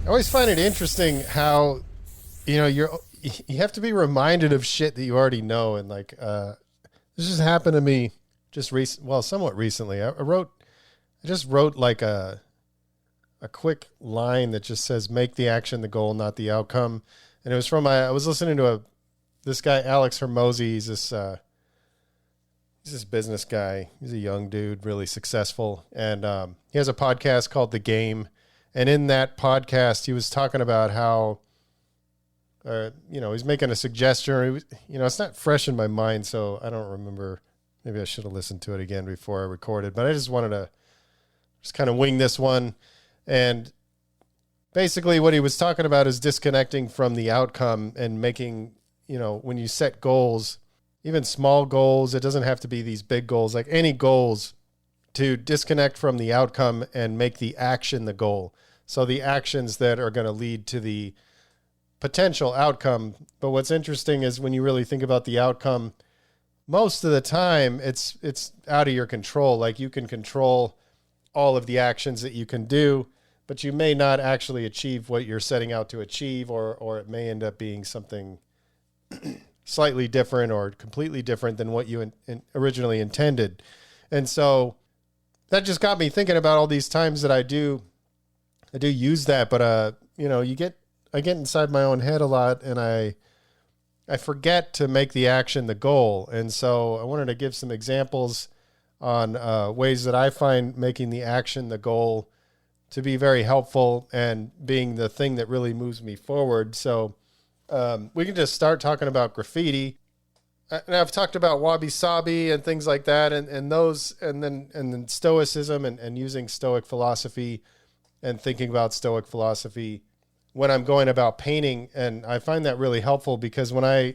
I always find it interesting how, you have to be reminded of shit that you already know. And like, this just happened to me somewhat recently. I just wrote like a quick line that just says, make the action the goal, not the outcome. And it was I was listening to this guy, Alex Hermosi. He's this business guy. He's a young dude, really successful. And he has a podcast called The Game. And in that podcast, he was talking about how, he's making a suggestion. It's not fresh in my mind, so I don't remember. Maybe I should have listened to it again before I recorded. But I just wanted to just kind of wing this one. And basically what he was talking about is disconnecting from the outcome and making, when you set goals, even small goals, it doesn't have to be these big goals, like any goals, to disconnect from the outcome and make the action the goal. So the actions that are going to lead to the potential outcome. But what's interesting is when you really think about the outcome, most of the time it's out of your control. Like you can control all of the actions that you can do, but you may not actually achieve what you're setting out to achieve, or it may end up being something slightly different or completely different than what you originally intended. And so that just got me thinking about all these times that I do use that, but I get inside my own head a lot, and I forget to make the action the goal. And so I wanted to give some examples on ways that I find making the action the goal to be very helpful and being the thing that really moves me forward. So we can just start talking about graffiti. And I've talked about wabi sabi and things like that, and those, and then stoicism and using Stoic philosophy and thinking about Stoic philosophy when I'm going about painting. And I find that really helpful because when I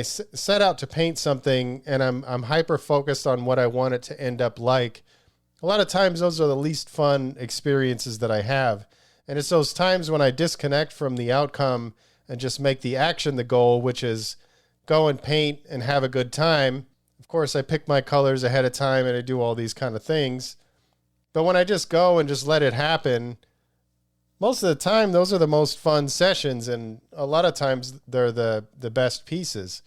set out to paint something and I'm hyper focused on what I want it to end up like, a lot of times those are the least fun experiences that I have. And it's those times when I disconnect from the outcome and just make the action the goal, which is go and paint and have a good time. Of course, I pick my colors ahead of time and I do all these kind of things. But when I just go and just let it happen, most of the time, those are the most fun sessions. And a lot of times they're the best pieces.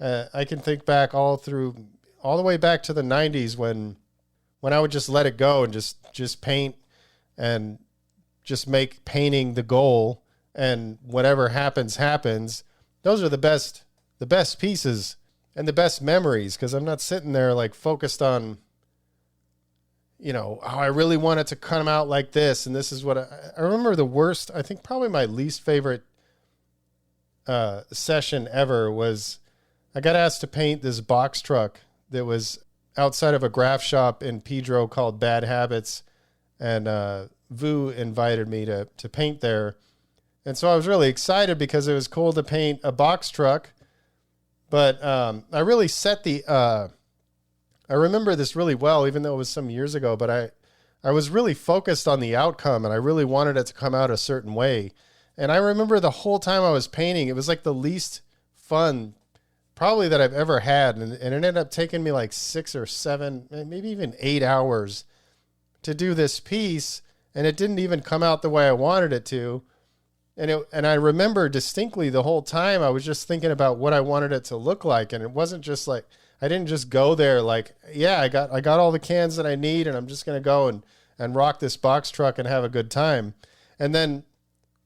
I can think back all the way back to the 90s when I would just let it go and just paint and just make painting the goal, and whatever happens. Those are the best pieces and the best memories, because I'm not sitting there like focused on, I really want it to come out like this. And this is what I remember the worst, I think probably my least favorite session ever was I got asked to paint this box truck that was outside of a graph shop in Pedro called Bad Habits. And Vu invited me to paint there. And so I was really excited because it was cool to paint a box truck. But I really set I remember this really well, even though it was some years ago, but I was really focused on the outcome and I really wanted it to come out a certain way. And I remember the whole time I was painting, it was like the least fun probably that I've ever had. And it ended up taking me like 6 or 7, maybe even 8 hours to do this piece. And it didn't even come out the way I wanted it to. And I remember distinctly the whole time I was just thinking about what I wanted it to look like. And it wasn't just like, I didn't just go there like, yeah, I got all the cans that I need and I'm just going to go and rock this box truck and have a good time. And then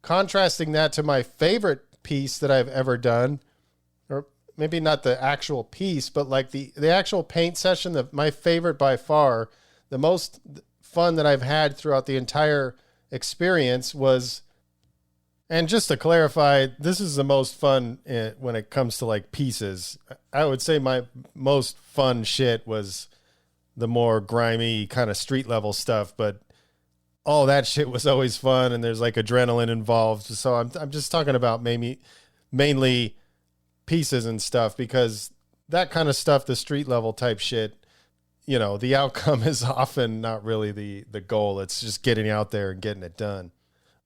contrasting that to my favorite piece that I've ever done, or maybe not the actual piece, but like the actual paint session, my favorite by far, the most fun that I've had throughout the entire experience was, and just to clarify, this is the most fun when it comes to like pieces. I would say my most fun shit was the more grimy kind of street level stuff, but all that shit was always fun and there's like adrenaline involved. So I'm just talking about mainly pieces and stuff, because that kind of stuff, the street level type shit, the outcome is often not really the goal. It's just getting out there and getting it done.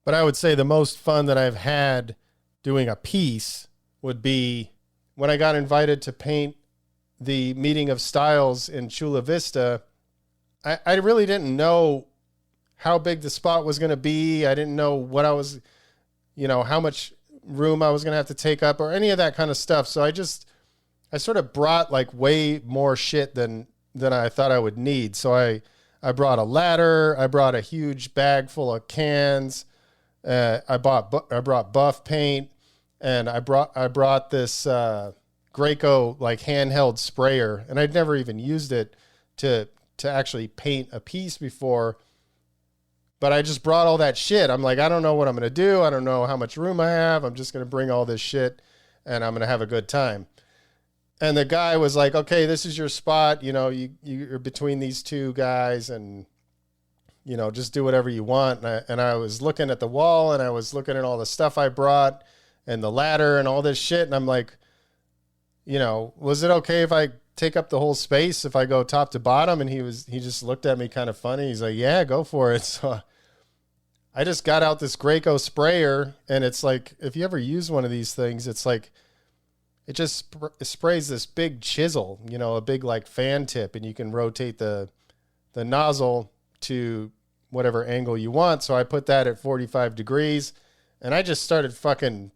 But I would say the most fun that I've had doing a piece would be when I got invited to paint the Meeting of Styles in Chula Vista. I really didn't know how big the spot was going to be. I didn't know what I was, how much room I was going to have to take up or any of that kind of stuff. So I sort of brought like way more shit than I thought I would need. So I brought a ladder. I brought a huge bag full of cans. I brought buff paint, and I brought this Graco like handheld sprayer, and I'd never even used it to actually paint a piece before. But I just brought all that shit. I'm like, I don't know what I'm going to do. I don't know how much room I have. I'm just going to bring all this shit, and I'm going to have a good time. And the guy was like, okay, this is your spot. You're between these two guys, and, just do whatever you want. And I was looking at the wall, and I was looking at all the stuff I brought and the ladder and all this shit. And I'm like, was it okay if I take up the whole space if I go top to bottom? And he just looked at me kind of funny. He's like, yeah, go for it. So I just got out this Graco sprayer, and it's like, if you ever use one of these things, it's like, it just sprays this big chisel, a big like fan tip, and you can rotate the nozzle to whatever angle you want. So I put that at 45 degrees, and I just started fucking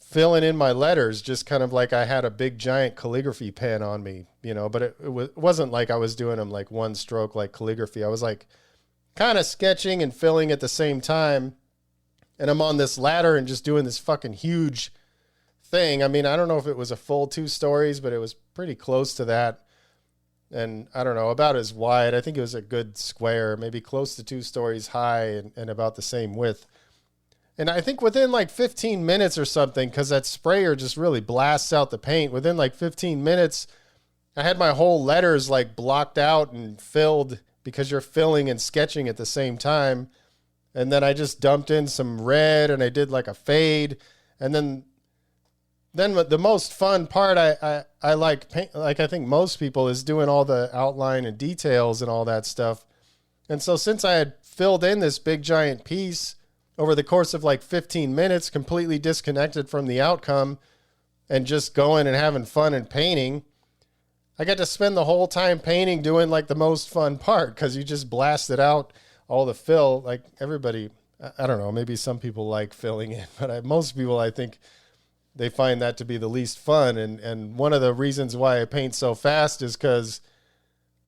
filling in my letters, just kind of like I had a big giant calligraphy pen on me, but it wasn't like I was doing them like one stroke like calligraphy. I was like kind of sketching and filling at the same time. And I'm on this ladder and just doing this fucking huge thing. I mean, I don't know if it was a full 2 stories, but it was pretty close to that. And I don't know, about as wide. I think it was a good square, maybe close to 2 stories high and about the same width. And I think within like 15 minutes or something, because that sprayer just really blasts out the paint, within like 15 minutes, I had my whole letters like blocked out and filled, because you're filling and sketching at the same time. And then I just dumped in some red, and I did like a fade. And then the most fun part I like paint, like I think most people, is doing all the outline and details and all that stuff. And so since I had filled in this big giant piece over the course of like 15 minutes, completely disconnected from the outcome and just going and having fun and painting, I got to spend the whole time painting doing like the most fun part, because you just blasted out all the fill. Like everybody, I don't know, maybe some people like filling in, but most people, I think, they find that to be the least fun. And one of the reasons why I paint so fast is because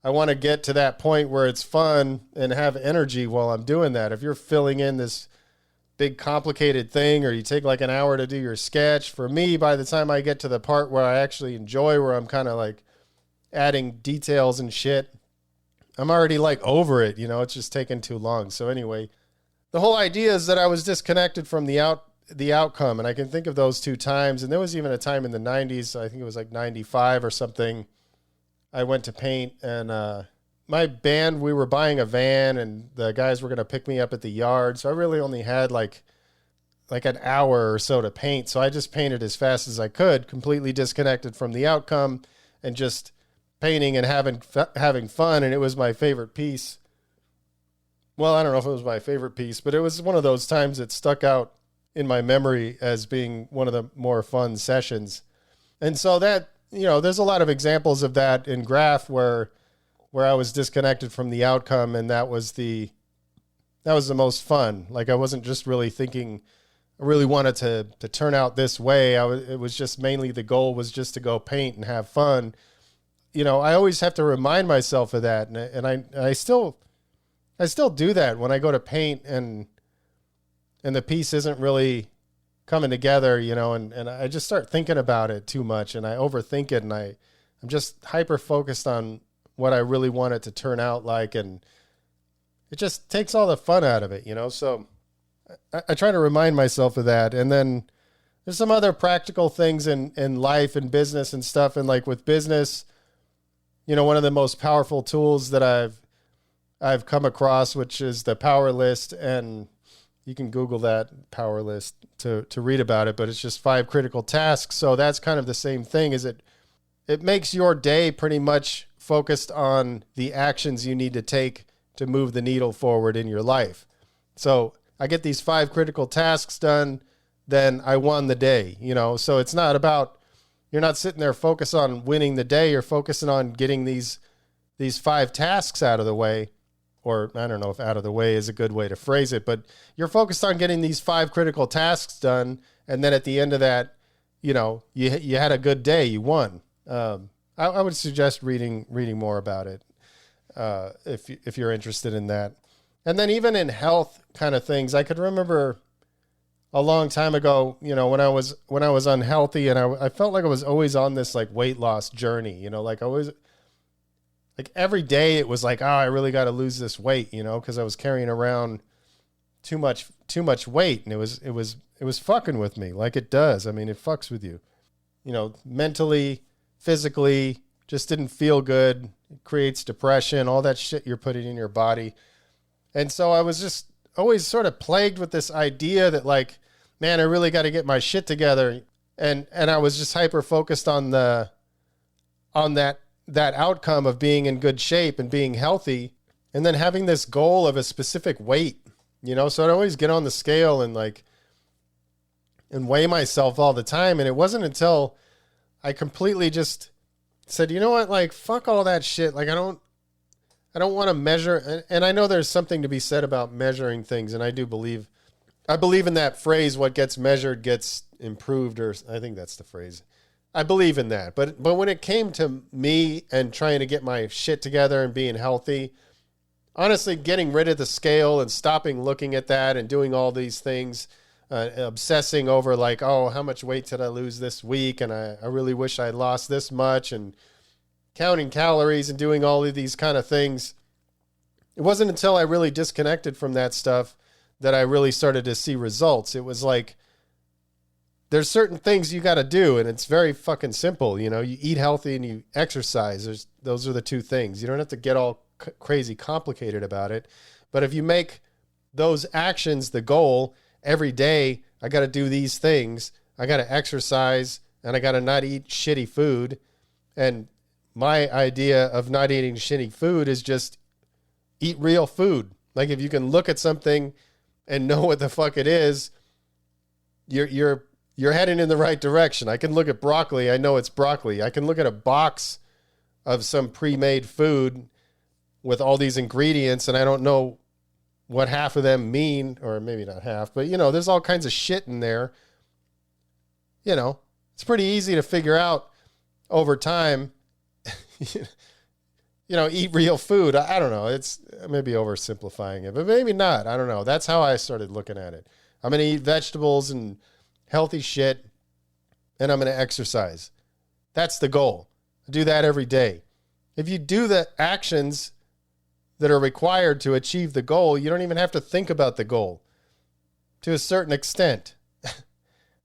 I want to get to that point where it's fun and have energy while I'm doing that. If you're filling in this big complicated thing, or you take like an hour to do your sketch, for me, by the time I get to the part where I actually enjoy, where I'm kind of like adding details and shit, I'm already like over it, it's just taking too long. So anyway, the whole idea is that I was disconnected from the outcome. And I can think of those 2 times. And there was even a time in the 90s, I think it was like 95 or something, I went to paint, and my band, we were buying a van, and the guys were going to pick me up at the yard. So I really only had like an hour or so to paint. So I just painted as fast as I could, completely disconnected from the outcome, and just painting and having fun. And it was my favorite piece. Well, I don't know if it was my favorite piece, but it was one of those times that stuck out in my memory as being one of the more fun sessions. And so that, there's a lot of examples of that in graph where I was disconnected from the outcome, and that was the most fun. Like I wasn't just really thinking, I really wanted to turn out this way. It was just mainly, the goal was just to go paint and have fun. I always have to remind myself of that. And I still do that when I go to paint and the piece isn't really coming together, and I just start thinking about it too much, and I overthink it, and I'm just hyper focused on what I really want it to turn out like, and it just takes all the fun out of it, so I try to remind myself of that. And then there's some other practical things in life and business and stuff. And like with business, one of the most powerful tools that I've come across, which is the power list, and you can Google that power list to read about it, but it's just 5 critical tasks. So that's kind of the same thing, is it makes your day pretty much focused on the actions you need to take to move the needle forward in your life. So I get these 5 critical tasks done, then I won the day, so it's not about, you're not sitting there focused on winning the day. You're focusing on getting these 5 tasks out of the way, or I don't know if out of the way is a good way to phrase it, but you're focused on getting these 5 critical tasks done. And then at the end of that, you know, you had a good day, you won. I would suggest reading more about it if you're interested in that. And then even in health kind of things, I could remember a long time ago, you know, when I was unhealthy and I felt like I was always on this like weight loss journey, you know, like every day it was like, oh, I really got to lose this weight, you know, because I was carrying around too much weight, and it was fucking with me like it does. I mean, it fucks with you, you know, mentally, physically, just didn't feel good. It creates depression, all that shit you're putting in your body. And so I was just always sort of plagued with this idea that like, man, I really got to get my shit together. And I was just hyper focused on that outcome of being in good shape and being healthy, and then having this goal of a specific weight, you know? So I'd always get on the scale and weigh myself all the time. And it wasn't until I completely just said, you know what, like, fuck all that shit. Like, I don't want to measure. And I know there's something to be said about measuring things. And I believe in that phrase, what gets measured gets improved, or I think that's the phrase. I believe in that. But when it came to me and trying to get my shit together and being healthy, honestly, getting rid of the scale and stopping looking at that and doing all these things, obsessing over like, oh, how much weight did I lose this week? And I really wish I lost this much, and counting calories and doing all of these kind of things. It wasn't until I really disconnected from that stuff that I really started to see results. It was like, there's certain things you got to do, and it's very fucking simple. You know, you eat healthy and you exercise. Those are the 2 things. You don't have to get all crazy complicated about it. But if you make those actions the goal, every day I got to do these things. I got to exercise, and I got to not eat shitty food. And my idea of not eating shitty food is just eat real food. Like, if you can look at something and know what the fuck it is, you're heading in the right direction. I can look at broccoli. I know it's broccoli. I can look at a box of some pre-made food with all these ingredients, and I don't know what half of them mean, or maybe not half, but, you know, there's all kinds of shit in there. You know, it's pretty easy to figure out over time. You know, eat real food. I don't know. It's maybe oversimplifying it, but maybe not. I don't know. That's how I started looking at it. I'm going to eat vegetables and healthy shit, and I'm going to exercise. That's the goal. Do that every day. If you do the actions that are required to achieve the goal, you don't even have to think about the goal to a certain extent.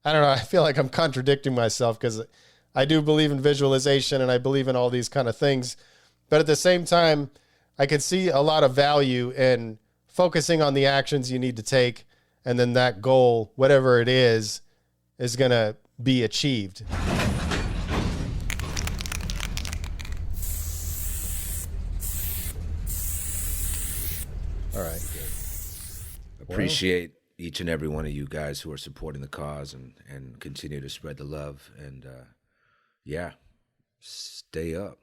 I don't know. I feel like I'm contradicting myself because I do believe in visualization and I believe in all these kind of things. But at the same time, I can see a lot of value in focusing on the actions you need to take, and then that goal, whatever it is going to be achieved. All right. Good. Appreciate each and every one of you guys who are supporting the cause and continue to spread the love. And yeah, stay up.